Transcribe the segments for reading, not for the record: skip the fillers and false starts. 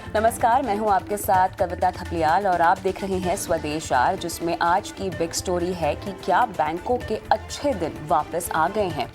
नमस्कार, मैं हूं आपके साथ कविता थपलियाल और आप देख रहे हैं स्वदेश आर, जिसमें आज की बिग स्टोरी है कि क्या बैंकों के अच्छे दिन वापस आ गए हैं।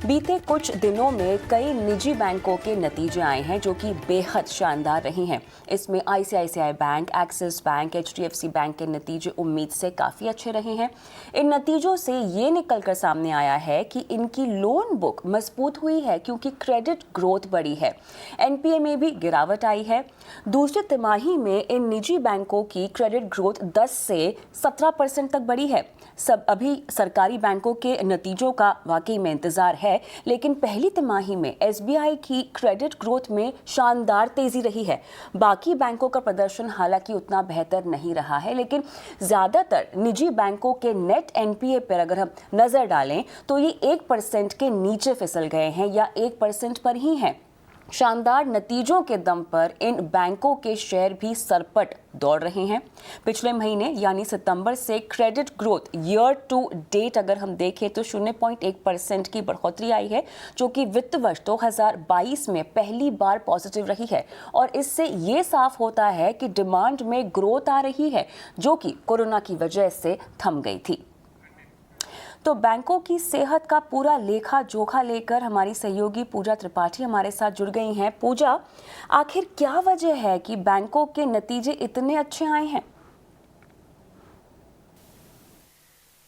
बीते कुछ दिनों में कई निजी बैंकों के नतीजे आए हैं जो कि बेहद शानदार रहे हैं। इसमें ICICI bank, axis bank, HDFC bank के नतीजे उम्मीद से काफ़ी अच्छे रहे हैं। इन नतीजों से ये निकलकर सामने आया है कि इनकी लोन बुक मजबूत हुई है क्योंकि क्रेडिट ग्रोथ बढ़ी है। एनपीए में भी गिरावट आई है। दूसरी तिमाही में इन निजी बैंकों की क्रेडिट ग्रोथ 10 से 17% तक बढ़ी है। सब अभी सरकारी बैंकों के नतीजों का वाकई में इंतजार है, लेकिन पहली तिमाही में एसबीआई की क्रेडिट ग्रोथ में शानदार तेजी रही है। बाकी बैंकों का प्रदर्शन हालांकि उतना बेहतर नहीं रहा है, लेकिन ज्यादातर निजी बैंकों के नेट एनपीए पर अगर हम नजर डालें तो ये 1% के नीचे फिसल गए हैं या 1% पर ही हैं। शानदार नतीजों के दम पर इन बैंकों के शेयर भी सरपट दौड़ रहे हैं। पिछले महीने यानी सितंबर से credit growth year to date अगर हम देखें तो 0.1% की बढ़ोतरी आई है, जो कि वित्त वर्ष 2022 में पहली बार पॉजिटिव रही है। और इससे ये साफ होता है कि डिमांड में ग्रोथ आ रही है, जो कि कोरोना की वजह से थम गई थी। तो बैंकों की सेहत का पूरा लेखा जोखा लेकर हमारी सहयोगी पूजा त्रिपाठी हमारे साथ जुड़ गई हैं। पूजा, आखिर क्या वजह है कि बैंकों के नतीजे इतने अच्छे आए हैं?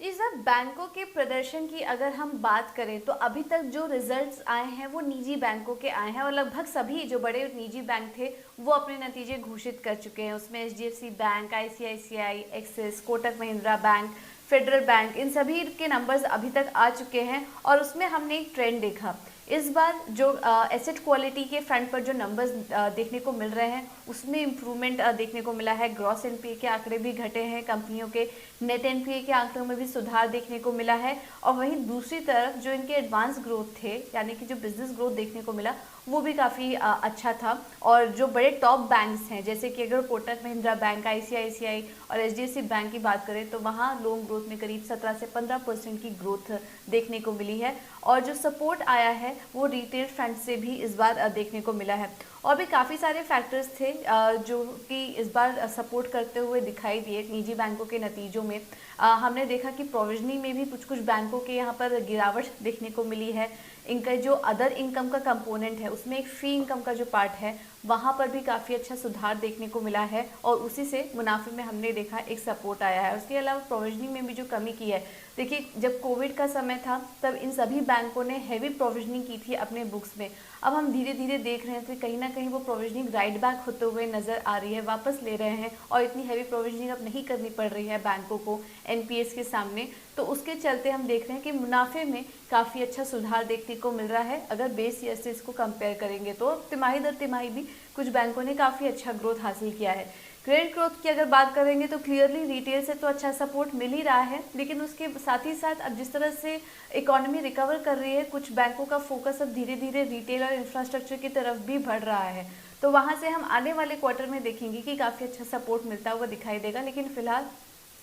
इस बैंकों के प्रदर्शन की अगर हम बात करें तो अभी तक जो रिजल्ट्स आए हैं वो निजी बैंकों के आए हैं और लगभग सभी जो बड़े निजी बैंक थे वो अपने नतीजे घोषित कर चुके हैं। उसमें HDFC Bank, ICICI, Axis, Kotak Mahindra Bank, Federal Bank, इन सभी के नंबर्स अभी तक आ चुके हैं और उसमें हमने एक ट्रेंड देखा। इस बार जो एसेट क्वालिटी के फ्रंट पर जो नंबर्स देखने को मिल रहे हैं उसमें इम्प्रूवमेंट देखने को मिला है। ग्रॉस एनपीए के आंकड़े भी घटे हैं, कंपनियों के नेट एनपीए के आंकड़ों में भी सुधार देखने को मिला है। और वहीं दूसरी तरफ जो इनके एडवांस ग्रोथ थे, यानी कि जो बिजनेस ग्रोथ देखने को मिला, वो भी काफ़ी अच्छा था। और जो बड़े टॉप बैंक्स हैं, जैसे कि अगर कोटक महिंद्रा बैंक, आईसीआईसीआई और एचडीएफसी बैंक की बात करें तो वहाँ लोन ग्रोथ में करीब 17 से 15% की ग्रोथ देखने को मिली है। और जो सपोर्ट आया है वो रिटेल फ्रंट से भी इस बार देखने को मिला है। और भी काफ़ी सारे फैक्टर्स थे जो कि इस बार सपोर्ट करते हुए दिखाई दिए निजी बैंकों के नतीजों में। हमने देखा कि प्रोविजनिंग में भी कुछ बैंकों के यहाँ पर गिरावट देखने को मिली है। इनका जो अदर इनकम का कंपोनेंट है उसमें एक फी इनकम का जो पार्ट है वहाँ पर भी काफ़ी अच्छा सुधार देखने को मिला है और उसी से मुनाफे में हमने देखा एक सपोर्ट आया है। उसके अलावा प्रोविजनिंग में भी जो कमी की है, देखिए जब कोविड का समय था तब इन सभी बैंकों ने हैवी प्रोविजनिंग की थी अपने बुक्स में। अब हम धीरे धीरे देख रहे हैं कि कहीं ना कहीं वो प्रोविजनिंग राइट बैक होते हुए नज़र आ रही है, वापस ले रहे हैं और इतनी हैवी प्रोविजनिंग अब नहीं करनी पड़ रही है बैंकों को एनपीएस के सामने। तो उसके चलते हम देख रहे हैं कि मुनाफे में काफ़ी अच्छा सुधार देखने को मिल रहा है। अगर बेस ईयर से इसको कंपेयर करेंगे तो तिमाही दर तिमाही भी कुछ बैंकों ने काफ़ी अच्छा ग्रोथ हासिल किया है। क्रेडिट ग्रोथ की अगर बात करेंगे तो क्लियरली रिटेल से तो अच्छा सपोर्ट मिल ही रहा है, लेकिन उसके साथ ही साथ अब जिस तरह से इकोनॉमी रिकवर कर रही है, कुछ बैंकों का फोकस अब धीरे धीरे रिटेल और इंफ्रास्ट्रक्चर की तरफ भी बढ़ रहा है। तो वहाँ से हम आने वाले क्वार्टर में देखेंगे कि काफ़ी अच्छा सपोर्ट मिलता हुआ दिखाई देगा। लेकिन फिलहाल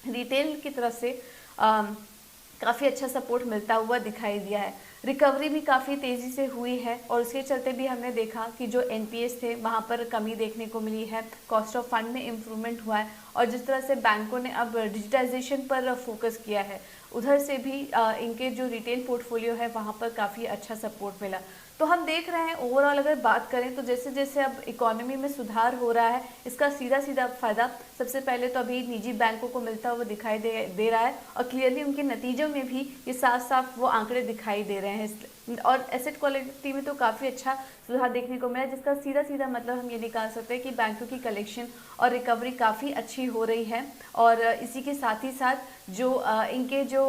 रिटेल की तरफ से काफ़ी अच्छा सपोर्ट मिलता हुआ दिखाई दिया है। रिकवरी भी काफ़ी तेज़ी से हुई है और उसके चलते भी हमने देखा कि जो एनपीएस थे वहाँ पर कमी देखने को मिली है, कॉस्ट ऑफ फंड में इम्प्रूवमेंट हुआ है और जिस तरह से बैंकों ने अब डिजिटाइजेशन पर फोकस किया है उधर से भी इनके जो रिटेल पोर्टफोलियो है वहाँ पर काफ़ी अच्छा सपोर्ट मिला। तो हम देख रहे हैं ओवरऑल अगर बात करें तो जैसे जैसे अब इकोनॉमी में सुधार हो रहा है, इसका सीधा सीधा फ़ायदा सबसे पहले तो अभी निजी बैंकों को मिलता हुआ दिखाई दे रहा है और क्लियरली उनके नतीजों में भी ये साफ साफ वो आंकड़े दिखाई दे रहे हैं। और एसेट क्वालिटी में तो काफ़ी अच्छा सुधार देखने को मिला, जिसका सीधा सीधा मतलब हम ये निकाल सकते हैं कि बैंकों की कलेक्शन और रिकवरी काफ़ी अच्छी हो रही है। और इसी के साथ ही साथ जो इनके जो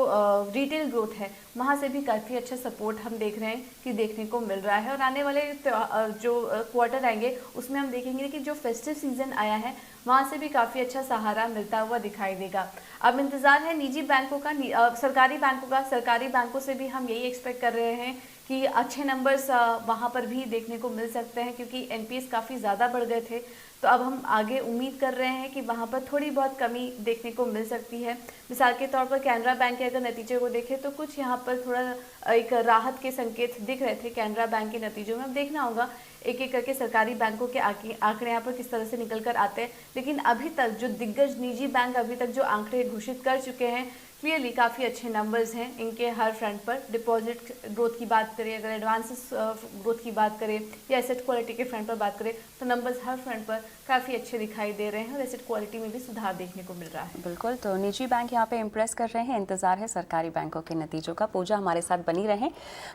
रिटेल ग्रोथ है वहाँ से भी काफ़ी अच्छा सपोर्ट हम देख रहे हैं कि देखने को मिल रहा है। और आने वाले जो क्वार्टर आएंगे उसमें हम देखेंगे कि जो फेस्टिव सीजन आया है वहाँ से भी काफ़ी अच्छा सहारा मिलता हुआ दिखाई देगा। अब इंतज़ार है निजी बैंकों का, सरकारी बैंकों का। सरकारी बैंकों से भी हम यही एक्सपेक्ट कर रहे हैं कि अच्छे नंबर्स वहाँ पर भी देखने को मिल सकते हैं, क्योंकि एनपीएस काफ़ी ज़्यादा बढ़ गए थे। तो अब हम आगे उम्मीद कर रहे हैं कि वहाँ पर थोड़ी बहुत कमी देखने को मिल सकती है। मिसाल के तौर पर कैनरा बैंक के अगर नतीजे को देखें तो कुछ यहाँ पर थोड़ा एक राहत के संकेत दिख रहे थे कैनरा बैंक के नतीजों में। अब देखना होगा एक एक करके सरकारी बैंकों के आंकड़े यहाँ पर किस तरह से निकल कर आते हैं। लेकिन अभी तक जो दिग्गज निजी बैंक अभी तक जो आंकड़े घोषित कर चुके हैं, क्लियरली काफ़ी अच्छे नंबर्स हैं इनके हर फ्रंट पर। डिपॉजिट ग्रोथ की बात करें, अगर एडवांसेस ग्रोथ की बात करें या एसेट क्वालिटी के फ्रंट पर बात करें, तो नंबर्स हर फ्रंट पर काफ़ी अच्छे दिखाई दे रहे हैं और एसेट क्वालिटी में भी सुधार देखने को मिल रहा है। बिल्कुल, तो निजी बैंक यहाँ पे इम्प्रेस कर रहे हैं। इंतजार है सरकारी बैंकों के नतीजों का। पूजा हमारे साथ बनी रहें,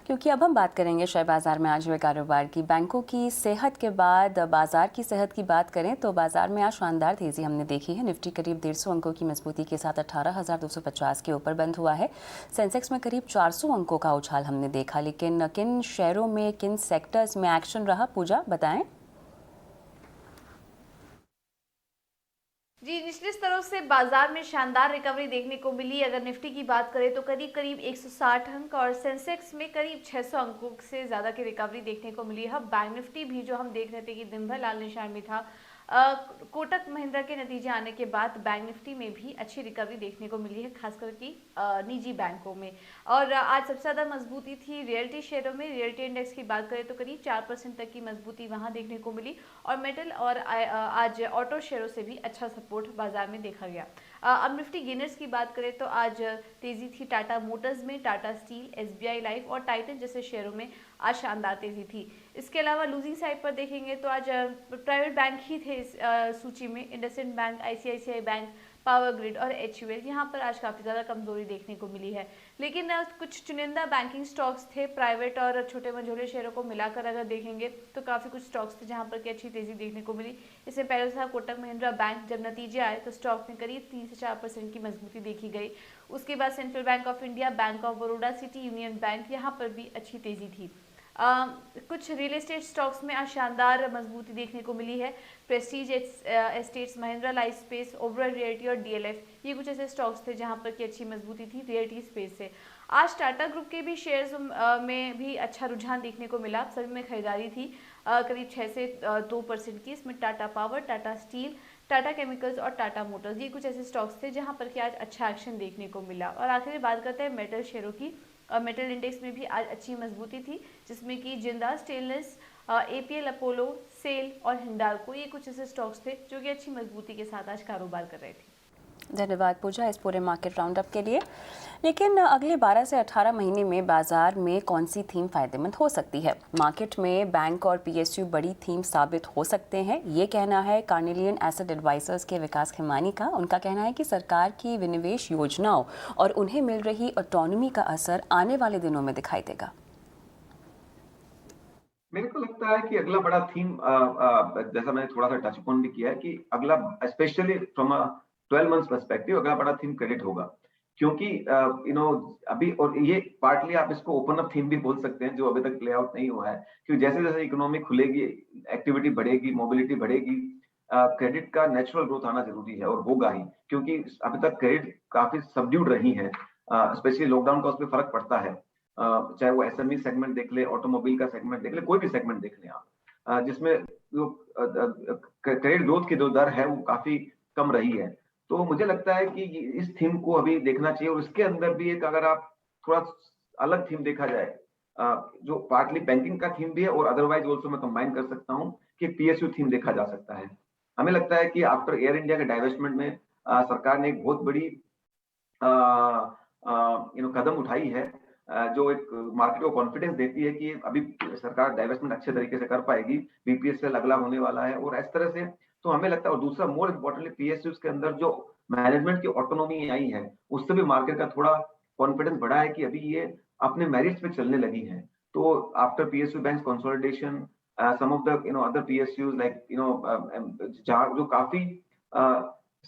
क्योंकि अब हम बात करेंगे शेयर बाजार में आज हुए कारोबार की। बैंकों की सेहत के बाद बाजार की सेहत की बात करें तो बाजार में आज शानदार तेजी हमने देखी है। निफ्टी करीब 150 अंकों की मजबूती के साथ 18,250 के ऊपर बंद हुआ है। सेंसेक्स में करीब 400 अंकों का उछाल हमने देखा। लेकिन किन शेयरों में, किन सेक्टर्स में एक्शन रहा, पूजा बताएं। जी, निचले स्तरों से बाजार में शानदार रिकवरी देखने को मिली। अगर निफ्टी की बात करें तो करीब करीब 160 अंक और सेंसेक्स में करीब 600 अंकों से ज़्यादा की रिकवरी देखने को मिली है। बैंक निफ्टी भी जो हम देख रहे थे कि दिन भर लाल निशान में था, कोटक महिंद्रा के नतीजे आने के बाद बैंक निफ्टी में भी अच्छी रिकवरी देखने को मिली है, खासकर कि निजी बैंकों में। और आज सबसे ज़्यादा मजबूती थी रियल्टी शेयरों में। रियल्टी इंडेक्स की बात करें तो करीब 4% तक की मजबूती वहां देखने को मिली। और मेटल और आज ऑटो शेयरों से भी अच्छा सपोर्ट बाजार में देखा गया। अब निफ्टी गेनर्स की बात करें तो आज तेजी थी टाटा मोटर्स में, टाटा स्टील, एसबीआई लाइफ और टाइटन जैसे शेयरों में आज शानदार तेजी थी। इसके अलावा लूजिंग साइड पर देखेंगे तो आज प्राइवेट बैंक ही थे इस सूची में। IndusInd bank, ICICI bank, power grid और एचयूएल, यहाँ पर आज काफ़ी ज़्यादा कमजोरी देखने को मिली है। लेकिन कुछ चुनिंदा बैंकिंग स्टॉक्स थे, प्राइवेट और छोटे मझोले शेयरों को मिलाकर अगर देखेंगे तो काफ़ी कुछ स्टॉक्स थे जहाँ पर की अच्छी तेजी देखने को मिली। इससे पहले था कोटक महिंद्रा बैंक। जब नतीजे आए तो स्टॉक में करीब 3 से 4% की मजबूती देखी गई। उसके बाद central bank of India, bank of Baroda, city union bank, यहाँ पर भी अच्छी तेजी थी। कुछ रियल एस्टेट स्टॉक्स में आज शानदार मजबूती देखने को मिली है। Prestige estates, Mahindra life space, Oberoi realty और डीएलएफ, ये कुछ ऐसे स्टॉक्स थे जहां पर की अच्छी मजबूती थी रियल्टी स्पेस से। आज टाटा ग्रुप के भी शेयर्स में भी अच्छा रुझान देखने को मिला। सभी में खरीदारी थी करीब 6 से 2% की। इसमें Tata power, Tata steel, Tata chemicals और टाटा मोटर्स, ये कुछ ऐसे स्टॉक्स थे जहां पर कि आज अच्छा एक्शन देखने को मिला। और आखिर में बात करते हैं मेटल शेयरों की। मेटल इंडेक्स में भी आज अच्छी मजबूती थी, जिसमें कि जिंदाल स्टेनलेस, एपीएल अपोलो, सेल और हिंडाल्को, ये कुछ ऐसे स्टॉक्स थे जो कि अच्छी मजबूती के साथ आज कारोबार कर रहे थे। धन्यवाद पूजा इस पूरे मार्केट राउंडअप के लिए। लेकिन अगले 12 से 18 महीने में बाजार में कौन सी थीम फायदेमंद हो सकती है? मार्केट में बैंक और पीएसयू बड़ी थीम साबित हो सकते हैं, ये कहना है कार्नेलियन एसेट एडवाइजर्स के विकास खेमानी का। उनका कहना है कि सरकार की विनिवेश योजनाओं और उन्हें मिल रही ऑटोनॉमी का असर आने वाले दिनों में दिखाई देगा। मेरे को लगता है कि अगला बड़ा थीम जैसा मैंने थोड़ा सा टच अपॉन भी किया है कि अगला specially from a 12 months perspective अगला बड़ा थीम क्रेडिट होगा, क्योंकि अभी और ये पार्टली आप इसको ओपन अप थीम भी बोल सकते हैं जो अभी तक प्ले आउट नहीं हुआ है, क्योंकि जैसे जैसे इकोनॉमी खुलेगी, एक्टिविटी बढ़ेगी, मोबिलिटी बढ़ेगी, क्रेडिट का नेचुरल ग्रोथ आना जरूरी है और होगा ही, क्योंकि अभी तक क्रेडिट काफी सबड्यूड रही है। स्पेशली लॉकडाउन का उस पर फर्क पड़ता है। चाहे वो एसएमई सेगमेंट देख ले, ऑटोमोबाइल का सेगमेंट देख ले, कोई भी सेगमेंट देख ले आप, जिसमें जो क्रेडिट ग्रोथ की जो दर है वो काफी कम रही है। तो मुझे लगता है कि इस थीम को अभी देखना चाहिए और इसके अंदर भी एक अगर आप थोड़ा अलग थीम देखा जाए, जो पार्टली बैंकिंग का थीम भी है और अदरवाइज ऑल्सो मैं कंबाइन कर सकता हूँ कि पीएसयू थीम देखा जा सकता है। हमें लगता है कि आफ्टर एयर इंडिया के डाइवेस्टमेंट में सरकार ने एक बहुत बड़ी कदम उठाई है, जो एक मार्केट को कॉन्फिडेंस देती है कि अभी सरकार डाइवेस्टमेंट अच्छे तरीके से कर पाएगी, बीपीएसएल अगला होने वाला है और इस तरह से। तो हमें लगता है, और दूसरा मोर इम्पोर्टेंटली पीएसयूज के अंदर जो मैनेजमेंट की ऑटोनॉमी आई है, उससे भी मार्केट का थोड़ा कॉन्फिडेंस बढ़ा है कि अभी ये अपने मेरिट्स पे चलने लगी हैं। तो after PSU bank consolidation, some of the other PSUs like जहाँ जो काफी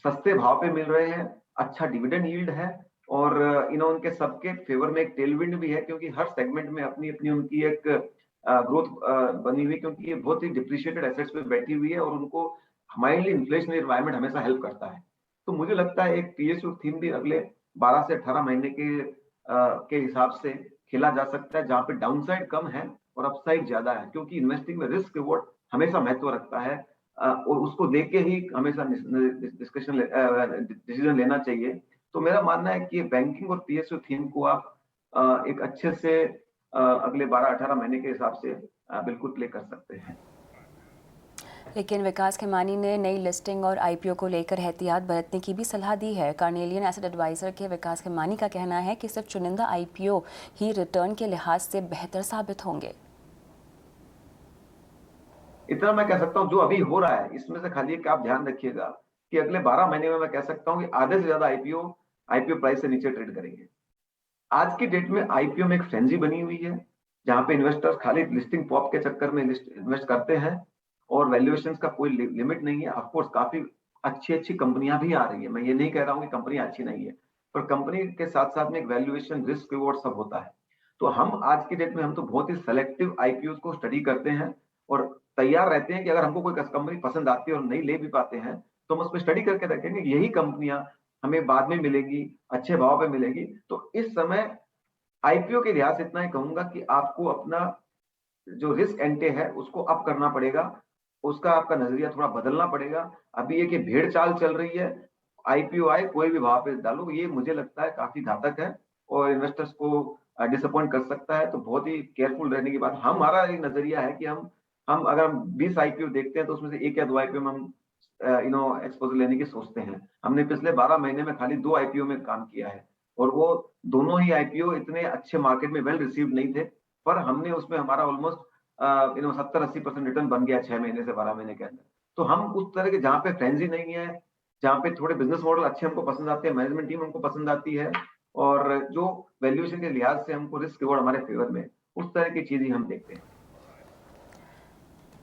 सस्ते भाव पे मिल रहे हैं, अच्छा डिविडेंड यील्ड है और उनके सबके फेवर में एक टेलविंड भी है, क्योंकि हर सेगमेंट में अपनी अपनी उनकी एक ग्रोथ बनी हुई, क्योंकि ये बहुत ही डिप्रिशिएटेड एसेट्स पे बैठी हुई है और उनको माइल्डली इन्फ्लेशनरी एनवायरनमेंट हमेशा हेल्प करता है। तो मुझे लगता है एक पीएसयू थीम भी अगले 12 से 18 महीने के हिसाब से खेला जा सकता है, जहाँ पे डाउनसाइड कम है और अपसाइड ज्यादा है, क्योंकि इन्वेस्टिंग में रिस्क रिवॉर्ड हमेशा महत्व रखता है और उसको देख के ही हमेशा डिसीजन लेना चाहिए। तो मेरा मानना है कि बैंकिंग और पीएसयू थीम को आप एक अच्छे से अगले 12-18 महीने के हिसाब से बिल्कुल प्ले कर सकते हैं। लेकिन विकास खेमानी ने नई लिस्टिंग और आईपीओ को लेकर एहतियात बरतने की भी सलाह दी है। कार्नेलियन एसेट एडवाइजर के विकास खेमानी का कहना है कि सिर्फ चुनिंदा आईपीओ ही रिटर्न के लिहाज से बेहतर साबित होंगे। इतना मैं कह सकता हूँ जो अभी हो रहा है इसमें से खाली एक आप ध्यान रखिएगा कि अगले 12 महीने में मैं कह सकता हूँ कि आधे से ज्यादा आईपीओ प्राइस से नीचे ट्रेड करेंगे। आज की डेट में आईपीओ में एक फ्रेंजी बनी हुई है, जहां पे इन्वेस्टर्स खाली लिस्टिंग पॉप के चक्कर में इन्वेस्ट करते हैं और वैल्यूएशंस का कोई लिमिट नहीं है। ऑफ कोर्स काफी अच्छी कंपनियां भी आ रही है, मैं ये नहीं कह रहा हूँ कि कंपनी अच्छी नहीं है, पर कंपनी के साथ साथ में एक वैल्यूएशन, रिस्क रिवॉर्ड सब होता है। तो हम आज की डेट में हम तो बहुत ही सेलेक्टिव आईपीओ को स्टडी करते हैं और तैयार रहते हैं कि अगर हमको कोई कंपनी पसंद आती है और नहीं ले भी पाते हैं तो हम उस पर स्टडी करके रखेंगे, यही कंपनियां हमें बाद में मिलेगी, अच्छे भाव पे मिलेगी। तो इस समय आईपीओ के लिहाज से इतना ही कहूंगा कि आपको अपना जो रिस्क एंटे है उसको अप करना पड़ेगा, उसका आपका नजरिया थोड़ा बदलना पड़ेगा। अभी ये कि भेड़ चाल चल रही है, आईपीओ आए कोई भी भाव पे डालो, ये मुझे लगता है काफी घातक है और इन्वेस्टर्स को डिसअपॉइंट कर सकता है। तो बहुत ही केयरफुल रहने की बात, हमारा एक नजरिया है कि हम अगर हम 20 आईपीओ देखते हैं तो उसमें से 1 या 2 आईपीओ में हम एक्सपोजर लेने की सोचते हैं। हमने पिछले 12 महीने में खाली 2 आईपीओ में काम किया है और वो दोनों ही आईपीओ इतने अच्छे मार्केट में वेल रिसीव्ड नहीं थे, पर हमने उसमें हमारा ऑलमोस्ट 70-80% रिटर्न बन गया 6 महीने से 12 महीने के अंदर। तो हम उस तरह के जहाँ पे फ्रेंजी नहीं है, जहाँ पे थोड़े बिजनेस मॉडल अच्छे हमको पसंद आते हैं, मैनेजमेंट टीम हमको पसंद आती है और जो वैल्यूएशन के लिहाज से हमको रिस्क रिवॉर्ड हमारे फेवर में, उस तरह की चीज ही हम देखते हैं।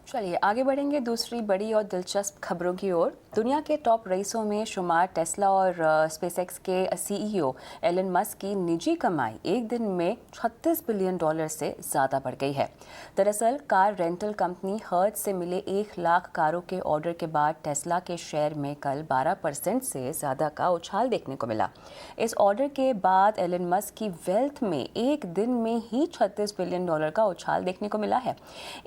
चलिए आगे बढ़ेंगे दूसरी बड़ी और दिलचस्प खबरों की ओर। दुनिया के टॉप रईसों में शुमार टेस्ला और स्पेसएक्स के सीईओ एलन मस्क की निजी कमाई एक दिन में $36 बिलियन से ज़्यादा बढ़ गई है। दरअसल कार रेंटल कंपनी हर्ट्ज से मिले 1 लाख कारों के ऑर्डर के बाद टेस्ला के शेयर में कल 12% से ज़्यादा का उछाल देखने को मिला। इस ऑर्डर के बाद एलन मस्क की वेल्थ में एक दिन में ही $36 बिलियन का उछाल देखने को मिला है।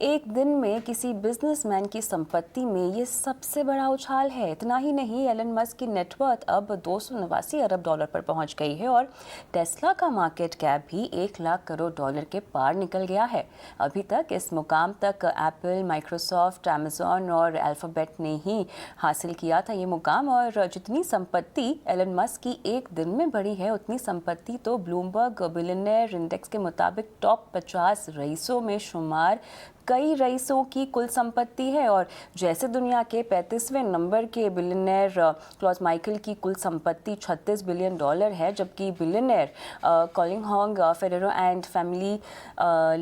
एक दिन में किसी बिजनेसमैन की संपत्ति में ये सबसे बड़ा उछाल है। इतना ही नहीं, एलन मस्क की नेटवर्थ अब $289 अरब पर पहुंच गई है और टेस्ला का मार्केट कैप भी $1 लाख करोड़ के पार निकल गया है। अभी तक इस मुकाम तक एप्पल, माइक्रोसॉफ्ट, अमेजॉन और अल्फाबेट ने ही हासिल किया था ये मुकाम। और जितनी संपत्ति एलन मस्क की एक दिन में बढ़ी है, उतनी संपत्ति तो ब्लूमबर्ग बिलियनेयर इंडेक्स के मुताबिक टॉप 50 रईसों में शुमार कई रईसों की कुल संपत्ति है। और जैसे दुनिया के 35वें नंबर के बिलियनेयर क्लॉज माइकल की कुल संपत्ति $36 बिलियन है, जबकि billionaire Colin Huang, Ferrero and family,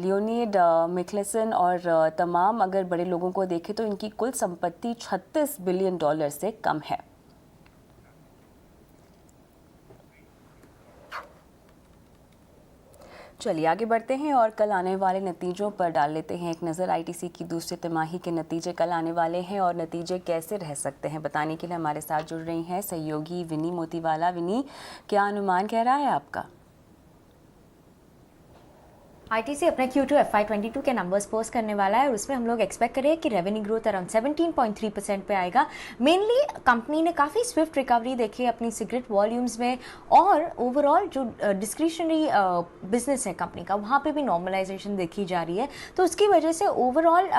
Leonid Mikhelson और तमाम अगर बड़े लोगों को देखें तो इनकी कुल संपत्ति $36 बिलियन से कम है। चलिए आगे बढ़ते हैं और कल आने वाले नतीजों पर डाल लेते हैं एक नज़र। आईटीसी की दूसरी तिमाही के नतीजे कल आने वाले हैं और नतीजे कैसे रह सकते हैं बताने के लिए हमारे साथ जुड़ रही हैं सहयोगी विनी मोतीवाला। विनी, क्या अनुमान कह रहा है आपका? आईटीसी अपने Q2 FY22 के नंबर्स पोस्ट करने वाला है और उसमें हम लोग एक्सपेक्ट करें कि रेवेन्यू ग्रोथ अराउंड 17.3% पे आएगा। मेनली कंपनी ने काफ़ी स्विफ्ट रिकवरी देखी है अपनी सिगरेट वॉल्यूम्स में और ओवरऑल जो डिस्क्रिशनरी बिजनेस है कंपनी का, वहाँ पे भी नॉर्मलाइजेशन देखी जा रही है। तो उसकी वजह से ओवरऑल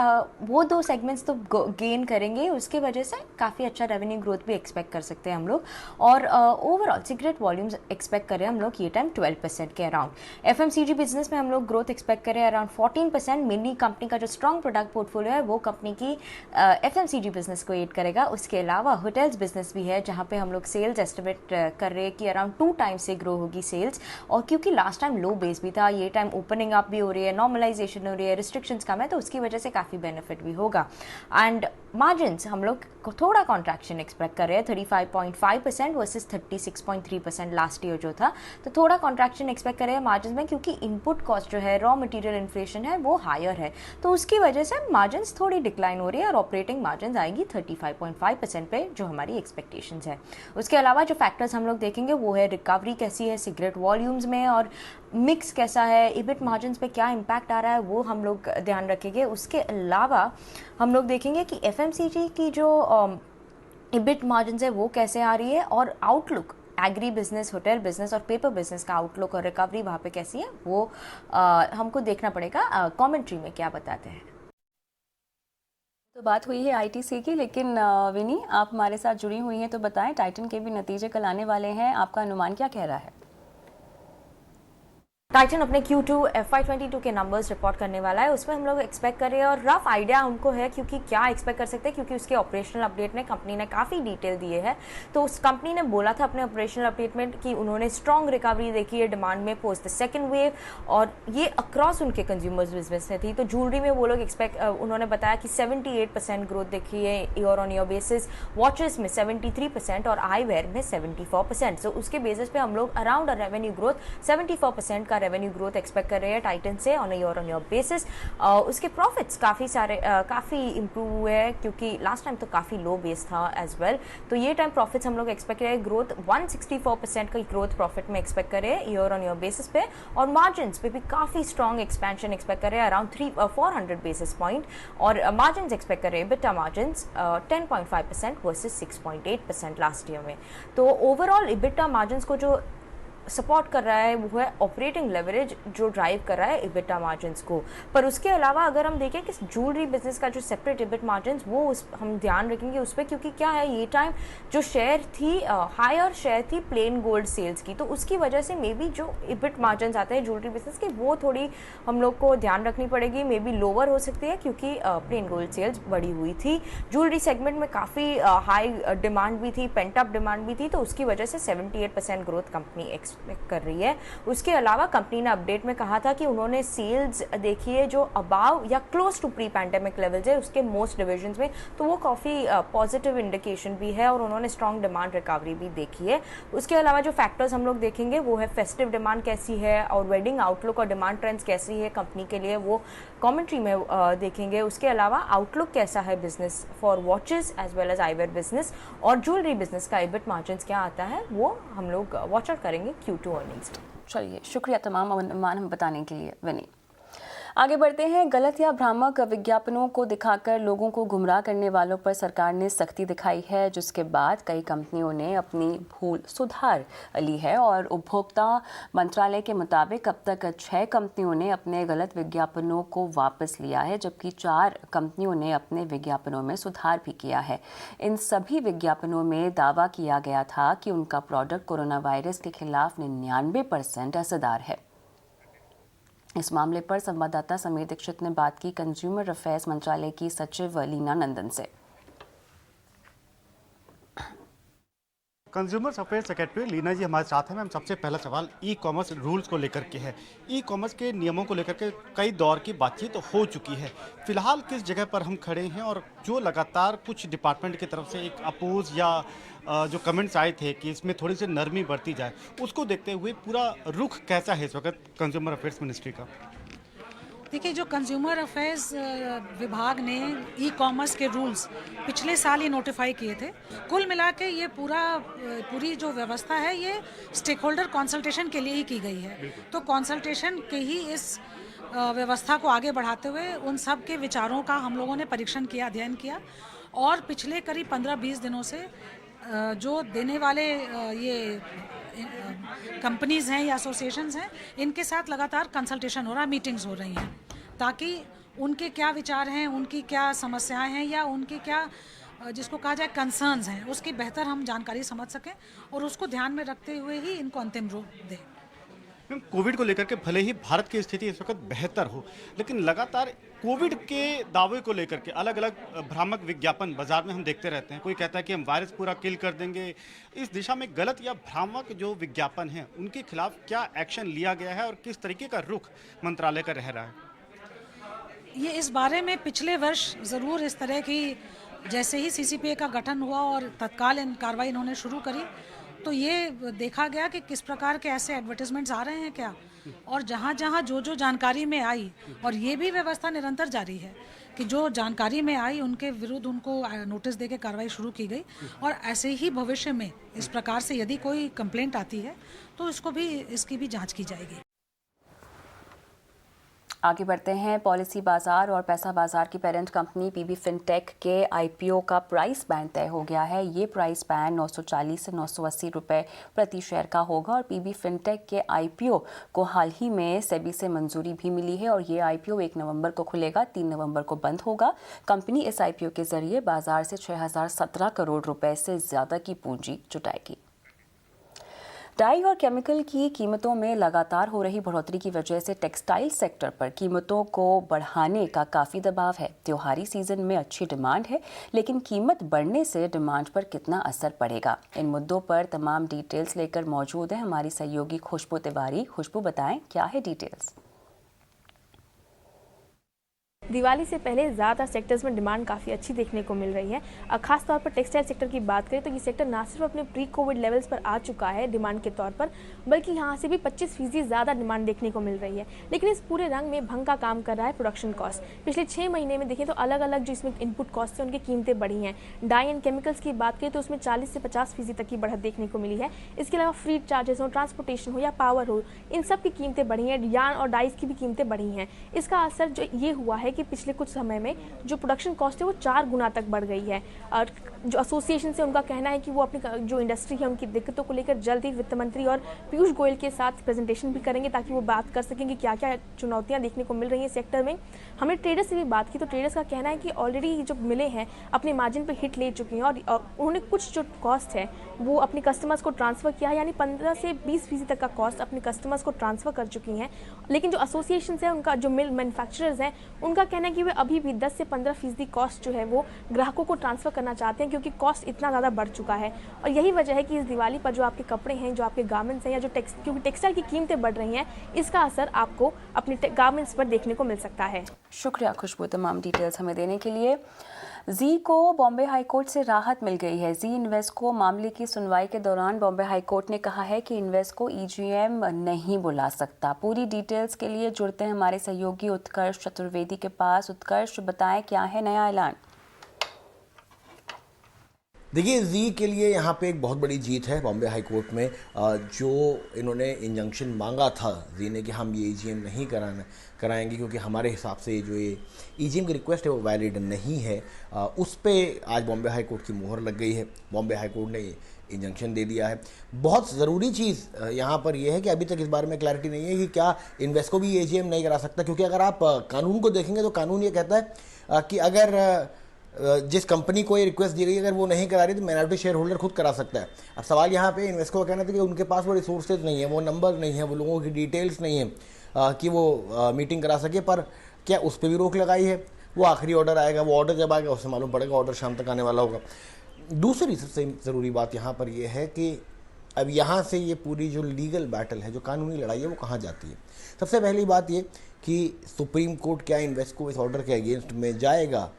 वो 2 सेगमेंट्स तो गेन करेंगे, उसकी वजह से काफ़ी अच्छा रेवेन्यू ग्रोथ भी एक्सपेक्ट कर सकते हैं हम लोग। और ओवरऑल सिगरेट वॉल्यूम्स एक्सपेक्ट करें हम लोग ये टाइम 12% के अराउंड। FMCG बिजनेस में हम लोग ग्रोथ एक्सपेक्ट करें अराउंड 14%। मेनली कंपनी का जो स्ट्रॉन्ग प्रोडक्ट पोर्टफोलियो है वो कंपनी की FMCG बिजनेस को एड करेगा। उसके अलावा होटल्स बिजनेस भी है जहां पे हम लोग सेल्स एस्टिमेट कर रहे हैं कि अराउंड 2 टाइम्स से ग्रो होगी सेल्स। और क्योंकि लास्ट टाइम लो बेस भी था, ये टाइम ओपनिंग अप भी हो रही है, नॉर्मलाइजेशन हो रही है, रिस्ट्रिक्शंस कम है, तो उसकी वजह से काफ़ी बेनिफिट भी होगा। एंड मार्जिन्स हम लोग थोड़ा कॉन्ट्रैक्शन एक्सपेक्ट कर रहे हैं, 35.5% वर्सेस 36.3% लास्ट ईयर जो था, तो थोड़ा कॉन्ट्रैक्शन एक्सपेक्ट कर रहे हैं मार्जिन में, क्योंकि इनपुट कॉस्ट जो है, रॉ मटेरियल इन्फ्लेशन है वो हायर है, तो उसकी वजह से मार्जिन्स थोड़ी डिक्लाइन हो रही है और ऑपरेटिंग मार्जिन आएगी 35.5% पे, जो हमारी एक्सपेक्टेशंस है। उसके अलावा जो फैक्टर्स हम लोग देखेंगे वो है रिकवरी कैसी है सिगरेट वॉल्यूम्स में, और मिक्स कैसा है, इबिट मार्जिन्स पे क्या इम्पैक्ट आ रहा है वो हम लोग ध्यान रखेंगे। उसके अलावा हम लोग देखेंगे कि एफएमसीजी की जो इबिट मार्जिन्स है वो कैसे आ रही है, और outlook agri business, hotel business और पेपर बिजनेस का आउटलुक और रिकवरी वहाँ पे कैसी है वो हमको देखना पड़ेगा कमेंट्री में क्या बताते हैं। तो बात हुई है आईटीसी की, लेकिन विनी आप हमारे साथ जुड़ी हुई हैं तो बताएं, टाइटन के भी नतीजे कल आने वाले हैं, आपका अनुमान क्या कह रहा है? टाइटन अपने Q2 FY22 के नंबर्स रिपोर्ट करने वाला है, उसमें हम लोग एक्सपेक्ट कर रहे हैं और रफ आइडिया हमको है क्योंकि क्या एक्सपेक्ट कर सकते हैं, क्योंकि उसके ऑपरेशनल अपडेट में कंपनी ने काफ़ी डिटेल दिए है। तो उस कंपनी ने बोला था अपने ऑपरेशनल अपडेट में कि उन्होंने स्ट्रॉन्ग रिकवरी देखी है डिमांड में पोस्ट द सेकेंड वेव, और ये अक्रॉस उनके कंज्यूमर्स बिजनेस में थी। तो ज्वेलरी में वो लोग उन्होंने बताया कि 78% ग्रोथ देखी है year on year basis, watches में 73% और आईवेयर में 74%। सो उसके बेसिस पे हम लोग अराउंड अ रेवेन्यू ग्रोथ 74% का रेवेन्यू ग्रोथ एक्सपेक्ट कर रहे हैं टाइटन से ऑन ईयर बेसिस। उसके प्रॉफिट्स काफ़ी इंप्रूव हुए हैं क्योंकि लास्ट टाइम तो काफ़ी लो बेस था एज वेल। तो ये टाइम प्रॉफिट्स हम लोग एक्सपेक्ट कर रहे हैं, ग्रोथ 164% का ग्रोथ प्रॉफिट में एक्सपेक्ट कर रहे हैं ईयर ऑन ईयर बेसिस पे, और मार्जिन्स पे भी काफ़ी स्ट्रॉन्ग एक्सपेंशन एक्सपेक्ट कर रहे हैं अराउंड 400 बेसिस पॉइंट, और मार्जिन्स एक्सपेक्ट कर रहे हैं EBITDA margins 10.5% versus 6.8% last year में। तो ओवरऑल EBITDA मार्जिन्स को जो सपोर्ट कर रहा है वो है ऑपरेटिंग लेवरेज, जो ड्राइव कर रहा है EBITDA मार्जिन्स को। पर उसके अलावा अगर हम देखें कि ज्वेलरी बिजनेस का जो सेपरेट EBIT मार्जिन्स वो हम ध्यान रखेंगे उस पर, क्योंकि क्या है ये टाइम जो शेयर थी हायर शेयर थी प्लेन गोल्ड सेल्स की, तो उसकी वजह से मे बी जो EBIT मार्जिन्स आते हैं ज्वेलरी बिजनेस के वो थोड़ी हम लोग को ध्यान रखनी पड़ेगी, मे बी लोअर हो सकती है क्योंकि प्लेन गोल्ड सेल्स बढ़ी हुई थी। ज्वेलरी सेगमेंट में काफ़ी हाई डिमांड भी थी, पेंटअप डिमांड भी थी, तो उसकी वजह से 78% ग्रोथ कंपनी एक्सपेक्ट कर रही है। उसके अलावा कंपनी ने अपडेट में कहा था कि उन्होंने सेल्स देखी है जो अबाव या close to pre pandemic levels है उसके मोस्ट डिविजन्स में, तो वो काफ़ी पॉजिटिव इंडिकेशन भी है, और उन्होंने स्ट्रॉन्ग डिमांड रिकवरी भी देखी है। उसके अलावा जो फैक्टर्स हम लोग देखेंगे वो है फेस्टिव डिमांड कैसी है और वेडिंग आउटलुक और डिमांड ट्रेंड्स कैसी है कंपनी के लिए, वो कमेंट्री में देखेंगे। उसके अलावा आउटलुक कैसा है business for watches as well as eyewear business, और ज्वेलरी बिजनेस का EBIT मार्जिन्स क्या आता है वो हम लोग वॉच आउट करेंगे Q2 अर्निंग्स। चलिए, शुक्रिया तमाम अनुमान हम बताने के लिए विनी। आगे बढ़ते हैं। गलत या भ्रामक विज्ञापनों को दिखाकर लोगों को गुमराह करने वालों पर सरकार ने सख्ती दिखाई है, जिसके बाद कई कंपनियों ने अपनी भूल सुधार ली है, और उपभोक्ता मंत्रालय के मुताबिक अब तक 6 कंपनियों ने अपने गलत विज्ञापनों को वापस लिया है, जबकि 4 कंपनियों ने अपने विज्ञापनों में सुधार भी किया है। इन सभी विज्ञापनों में दावा किया गया था कि उनका प्रोडक्ट कोरोना वायरस के खिलाफ 99% असरदार है। इस मामले पर संवाददाता समीर दीक्षित ने बात की कंज्यूमर अफेयर्स मंत्रालय की सचिव लीना नंदन से। कंज्यूमर अफेयर्स सेक्रेटरी लीना जी हमारे साथ हैं। मैम, सबसे पहला सवाल ई कॉमर्स रूल्स को लेकर के है। ई कॉमर्स के नियमों को लेकर के कई दौर की बातचीत हो चुकी है, फिलहाल किस जगह पर हम खड़े हैं, और जो लगातार कुछ डिपार्टमेंट की तरफ से एक अपोज या जो कमेंट्स आए थे कि इसमें थोड़ी सी नरमी बरती जाए, उसको देखते हुए पूरा रुख कैसा है इस वक्त कंज्यूमर अफेयर्स मिनिस्ट्री का? देखिए, जो कंज्यूमर अफेयर्स विभाग ने ई कॉमर्स के रूल्स पिछले साल ही नोटिफाई किए थे, कुल मिला के ये पूरी जो व्यवस्था है ये स्टेक होल्डर कंसल्टेशन के लिए ही की गई है। तो कंसल्टेशन के ही इस व्यवस्था को आगे बढ़ाते हुए उन सब के विचारों का हम लोगों ने परीक्षण किया, अध्ययन किया, और पिछले करीब 15-20 दिनों से जो देने वाले ये कंपनीज़ हैं या एसोसिएशंस हैं, इनके साथ लगातार कंसल्टेशन हो रहा है, मीटिंग्स हो रही हैं, ताकि उनके क्या विचार हैं, उनकी क्या समस्याएं हैं, या उनके क्या जिसको कहा जाए कंसर्न्स हैं, उसकी बेहतर हम जानकारी समझ सकें और उसको ध्यान में रखते हुए ही इनको अंतिम रूप दें। कोविड को लेकर के भले ही भारत की स्थिति इस वक्त बेहतर हो, लेकिन लगातार कोविड के दावे को लेकर के अलग अलग भ्रामक विज्ञापन बाजार में हम देखते रहते हैं। कोई कहता है कि हम वायरस पूरा किल कर देंगे। इस दिशा में गलत या भ्रामक जो विज्ञापन हैं उनके खिलाफ क्या एक्शन लिया गया है और किस तरीके का रुख मंत्रालय का रह रहा है? ये इस बारे में पिछले वर्ष ज़रूर इस तरह की, जैसे ही CCPA का गठन हुआ और तत्काल कार्रवाई इन्होंने शुरू करी, तो ये देखा गया कि किस प्रकार के ऐसे एडवर्टीजमेंट्स आ रहे हैं क्या और जहाँ जहाँ जो जो जानकारी में आई, और ये भी व्यवस्था निरंतर जारी है कि जो जानकारी में आई उनके विरुद्ध उनको नोटिस देके कार्रवाई शुरू की गई, और ऐसे ही भविष्य में इस प्रकार से यदि कोई कंप्लेंट आती है तो इसकी भी जांच की जाएगी। आगे बढ़ते हैं। पॉलिसी बाजार और पैसा बाजार की पेरेंट कंपनी पीबी फिनटेक के आईपीओ का प्राइस बैंड तय हो गया है। ये प्राइस बैंड 940 से 980 रुपए प्रति शेयर का होगा और पीबी फिनटेक के आईपीओ को हाल ही में सेबी से मंजूरी भी मिली है और ये आईपीओ 1 नवंबर को खुलेगा, 3 नवंबर को बंद होगा। कंपनी इस आईपीओ के जरिए बाजार से 6017 करोड़ रुपए से ज्यादा की पूंजी जुटाएगी। डाई और केमिकल की कीमतों में लगातार हो रही बढ़ोतरी की वजह से टेक्सटाइल सेक्टर पर कीमतों को बढ़ाने का काफ़ी दबाव है। त्योहारी सीजन में अच्छी डिमांड है, लेकिन कीमत बढ़ने से डिमांड पर कितना असर पड़ेगा? इन मुद्दों पर तमाम डिटेल्स लेकर मौजूद है हमारी सहयोगी खुशबू तिवारी। खुशबू, बताएं क्या है डिटेल्स? दिवाली से पहले ज़्यादातर सेक्टर्स में डिमांड काफ़ी अच्छी देखने को मिल रही है। खास तौर पर टेक्सटाइल सेक्टर की बात करें तो ये सेक्टर ना सिर्फ अपने प्री कोविड लेवल्स पर आ चुका है डिमांड के तौर पर, बल्कि यहाँ से भी 25% ज़्यादा डिमांड देखने को मिल रही है। लेकिन इस पूरे रंग में भंग का काम कर रहा है प्रोडक्शन कॉस्ट। पिछले 6 महीने में देखें तो अलग अलग जो इसमें इनपुट कॉस्ट है उनकी कीमतें बढ़ी हैं। डाई एंड केमिकल्स की बात करें तो उसमें 40 से 50% तक की बढ़त देखने को मिली है। इसके अलावा फ्रीट चार्जेस हो, ट्रांसपोर्टेशन हो या पावर हो, इन सब की कीमतें बढ़ी हैं। यार्न और डाइस की भी कीमतें बढ़ी हैं। इसका असर जो ये हुआ है कि पिछले कुछ समय में जो प्रोडक्शन कॉस्ट है वो 4 गुना तक बढ़ गई है। और जो एसोसिएशन से उनका कहना है कि वो अपनी जो इंडस्ट्री है उनकी दिक्कतों को लेकर जल्द ही वित्त मंत्री और पीयूष गोयल के साथ प्रेजेंटेशन भी करेंगे ताकि वो बात कर सकें कि क्या क्या चुनौतियां देखने को मिल रही हैं सेक्टर में। हमने ट्रेडर्स से भी बात की तो ट्रेडर्स का कहना है कि ऑलरेडी जो मिले हैं अपने मार्जिन पर हिट ले चुके हैं और उन्होंने कुछ जो कॉस्ट है वो अपने कस्टमर्स को ट्रांसफ़र किया है, यानी 15 से 20% तक का कॉस्ट अपने कस्टमर्स को ट्रांसफ़र कर चुकी हैं। लेकिन जो एसोसिएशन है उनका जो मिल मैन्युफैक्चरर्स हैं उनका कहना है कि वे अभी भी 10 से 15% कॉस्ट जो है वो ग्राहकों को ट्रांसफ़र करना चाहते हैं क्योंकि कॉस्ट इतना ज़्यादा बढ़ चुका है। और यही वजह है कि इस दिवाली पर जो आपके कपड़े हैं, जो आपके गारमेंट्स हैं या जो क्योंकि टेक्सटाइल की कीमतें बढ़ रही हैं, इसका असर आपको अपने गारमेंट्स पर देखने को मिल सकता है। शुक्रिया खुशबू तमाम डिटेल्स हमें देने के लिए। जी को बॉम्बे हाईकोर्ट से राहत मिल गई है। जी इन्वेस्को मामले की सुनवाई के दौरान बॉम्बे हाईकोर्ट ने कहा है कि इन्वेस्को ईजीएम नहीं बुला सकता। पूरी डिटेल्स के लिए जुड़ते हैं हमारे सहयोगी उत्कर्ष चतुर्वेदी के पास। उत्कर्ष, बताएं क्या है नया ऐलान? देखिए, जी के लिए यहाँ पे एक बहुत बड़ी जीत है बॉम्बे हाई कोर्ट में। जो इन्होंने इंजंक्शन मांगा था जी ने कि हम ये ईजीएम नहीं कराएंगे क्योंकि हमारे हिसाब से जो ये ईजीएम की रिक्वेस्ट है वो वैलिड नहीं है, उस पे आज बॉम्बे हाई कोर्ट की मोहर लग गई है। बॉम्बे हाई कोर्ट ने इंजंक्शन दे दिया है। बहुत ज़रूरी चीज़ यहाँ पर यह है कि अभी तक इस बारे में क्लैरिटी नहीं है कि क्या इन्वेस्को भी ईजीएम नहीं करा सकता, क्योंकि अगर आप कानून को देखेंगे तो कानून ये कहता है कि अगर जिस कंपनी को ये रिक्वेस्ट दी गई अगर वो नहीं करा रही तो माइनॉरिटी शेयर होल्डर खुद करा सकता है। अब सवाल यहाँ पे इन्वेस्को का कहना था कि उनके पास वो रिसोर्सेज नहीं है, वो नंबर नहीं है, वो लोगों की डिटेल्स नहीं है कि वो मीटिंग करा सके। पर क्या उस पर भी रोक लगाई है? वो आखिरी ऑर्डर आएगा, वो ऑर्डर जब आएगा उससे मालूम पड़ेगा, ऑर्डर शाम तक आने वाला होगा। दूसरी सबसे ज़रूरी बात यहाँ पर यह है कि अब यहाँ से ये पूरी जो लीगल बैटल है, जो कानूनी लड़ाई है, वो कहाँ जाती है। सबसे पहली बात ये कि सुप्रीम कोर्ट क्या इन्वेस्को इस ऑर्डर के अगेंस्ट में जाएगा,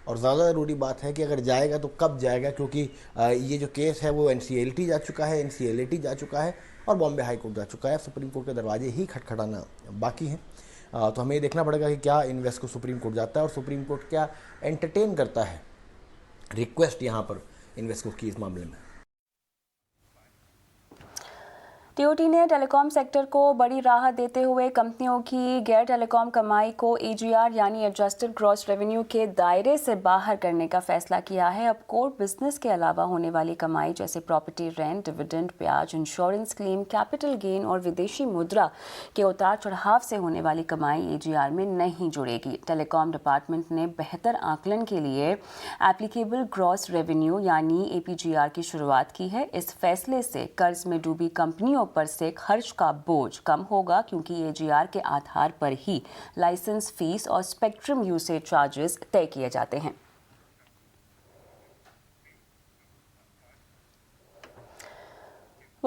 और ज़्यादा ज़रूरी बात है कि अगर जाएगा तो कब जाएगा, क्योंकि ये जो केस है वो NCLT जा चुका है, NCLAT जा चुका है और बॉम्बे हाई कोर्ट जा चुका है। सुप्रीम कोर्ट के दरवाजे ही खटखटाना बाकी हैं। तो हमें देखना पड़ेगा कि क्या इन्वेस्को सुप्रीम कोर्ट जाता है और सुप्रीम कोर्ट क्या एंटरटेन करता है रिक्वेस्ट यहाँ पर इन्वेस्को की इस मामले में। टीओटी ने टेलीकॉम सेक्टर को बड़ी राहत देते हुए कंपनियों की गैर टेलीकॉम कमाई को AGR यानी एडजस्टेड ग्रॉस रेवेन्यू के दायरे से बाहर करने का फैसला किया है। अब कोर बिजनेस के अलावा होने वाली कमाई जैसे प्रॉपर्टी रेंट, डिविडेंड, ब्याज, इंश्योरेंस क्लेम, कैपिटल गेन और विदेशी मुद्रा के उतार चढ़ाव से होने वाली कमाई AGR में नहीं जुड़ेगी। टेलीकॉम डिपार्टमेंट ने बेहतर आकलन के लिए एप्लीकेबल ग्रॉस रेवेन्यू यानी APGR की शुरुआत की है। इस फैसले से कर्ज में डूबी कंपनियों पर से खर्च का बोझ कम होगा क्योंकि AGR के आधार पर ही लाइसेंस फीस और स्पेक्ट्रम यूसेज चार्जेस तय किए जाते हैं।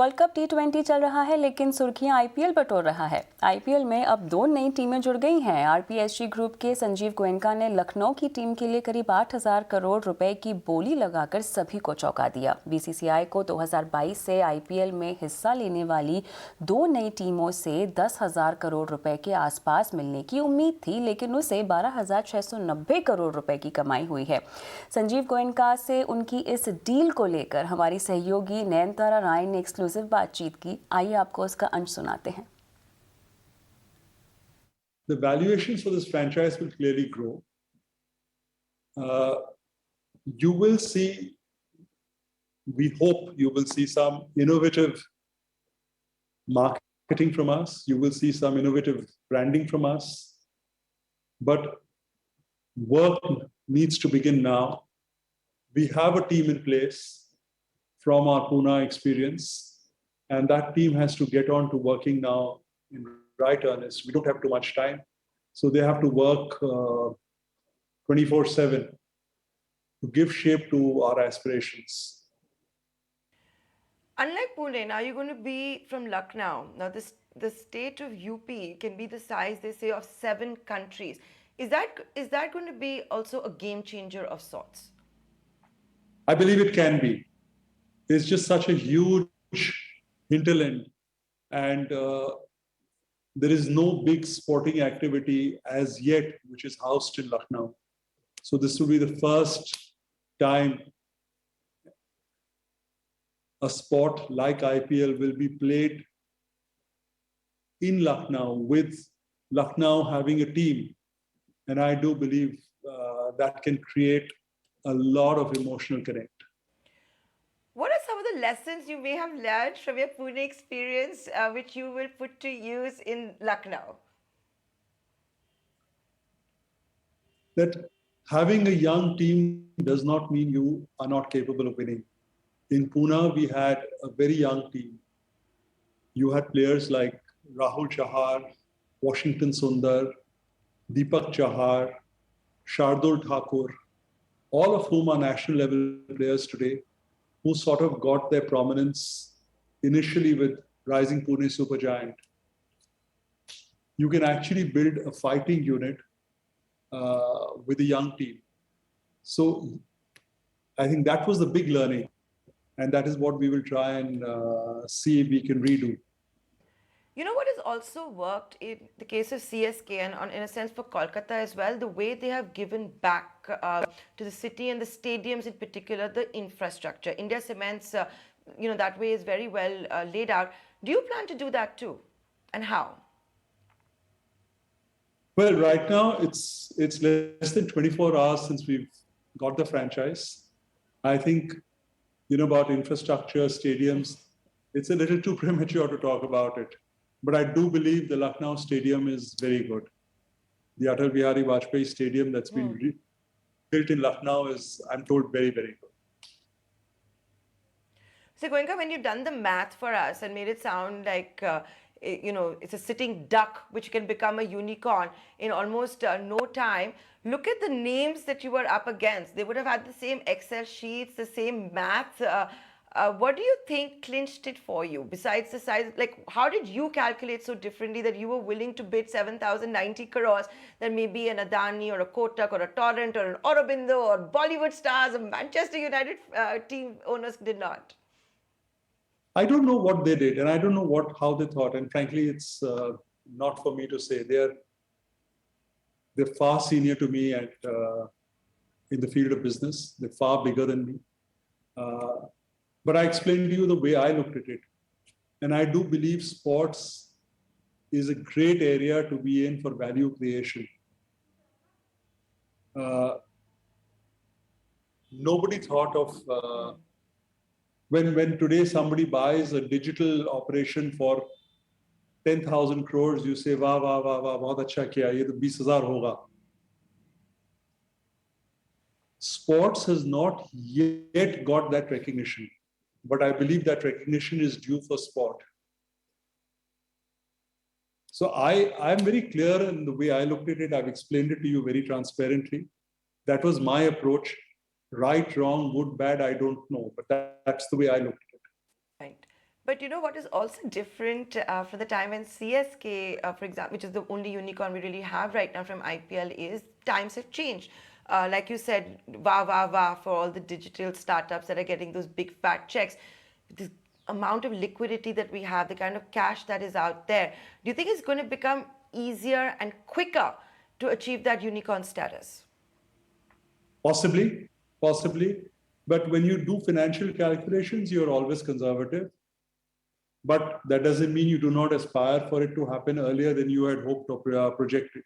वर्ल्ड कप T20 चल रहा है, लेकिन सुर्खियां आईपीएल बटोर रहा है। आईपीएल में अब 2 नई टीमें जुड़ गई हैं। आरपीएसजी ग्रुप के संजीव गोयनका ने लखनऊ की टीम के लिए करीब 8,000 करोड़ रुपए की बोली लगाकर सभी को चौंका दिया। बीसीसीआई को 2022 से आईपीएल में हिस्सा लेने वाली 2 नई टीमों से 10,000 करोड़ रुपए के आसपास मिलने की उम्मीद थी, लेकिन उसे 12,690 करोड़ रुपए की कमाई हुई है। संजीव गोयनका से उनकी इस डील को लेकर हमारी सहयोगी नयनतारा राय ने एक्सक्लूसिव बातचीत की। आइए आपको उसका अंश सुनाते हैं। The valuations for this franchise will clearly grow. You will see, we hope you will see some innovative marketing from us. You will see some innovative branding from us. But work needs to begin now. We have a team in place from our Pune experience, and that team has to get on to working now in right earnest. We don't have too much time, so they have to work 24/7 to give shape to our aspirations. Unlike Pune, now you're going to be from Lucknow. Now the state of UP can be the size, they say, of 7 countries. Is that going to be also a game changer of sorts? I believe it can be. It's just such a huge hinterland, and there is no big sporting activity as yet which is housed in Lucknow. So this will be the first time a sport like IPL will be played in Lucknow, with Lucknow having a team. And I do believe that can create a lot of emotional connect. What are some of the lessons you may have learned from your Pune experience, which you will put to use in Lucknow? That having a young team does not mean you are not capable of winning. In Pune, we had a very young team. You had players like Rahul Chahar, Washington Sundar, Deepak Chahar, Shardul Thakur, all of whom are national level players today, who sort of got their prominence initially with Rising Pune Supergiant. You can actually build a fighting unit with a young team. So I think that was the big learning, and that is what we will try and see if we can redo. You know what has also worked in the case of CSK and in a sense for Kolkata as well, the way they have given back to the city and the stadiums in particular, the infrastructure. India Cements, that way is very well laid out. Do you plan to do that too? And how? Well, right now it's less than 24 hours since we've got the franchise. I think, about infrastructure, stadiums, it's a little too premature to talk about it. But I do believe the Lucknow Stadium is very good. The Atal Bihari Vajpayee Stadium that's been built in Lucknow is, I'm told, very, very good. So Goenka, when you've done the math for us and made it sound like, it's a sitting duck which can become a unicorn in almost no time, look at the names that you were up against. They would have had the same Excel sheets, the same math. What do you think clinched it for you besides the size? Like, how did you calculate so differently that you were willing to bid 7,090 crores that maybe an Adani or a Kotak or a Torrent or an Aurobindo or Bollywood stars or Manchester United team owners did not? I don't know what they did, and I don't know how they thought. And frankly, it's not for me to say. They're far senior to me in the field of business. They're far bigger than me. But I explained to you the way I looked at it. And I do believe sports is a great area to be in for value creation. Nobody thought of, when today somebody buys a digital operation for 10,000 crores, you say, wah, wah, wah, wah, bahut acha kiya, ye to 20,000 hoga. Sports has not yet got that recognition. But I believe that recognition is due for sport. So I'm very clear in the way I looked at it. I've explained it to you very transparently. That was my approach. Right, wrong, good, bad, I don't know. But that's the way I looked at it. Right. But you know what is also different for the time when CSK, for example, which is the only unicorn we really have right now from IPL, is times have changed. Like you said, wow, wow, wow for all the digital startups that are getting those big fat checks. The amount of liquidity that we have, the kind of cash that is out there, do you think it's going to become easier and quicker to achieve that unicorn status? Possibly. But when you do financial calculations, you're always conservative. But that doesn't mean you do not aspire for it to happen earlier than you had hoped or projected.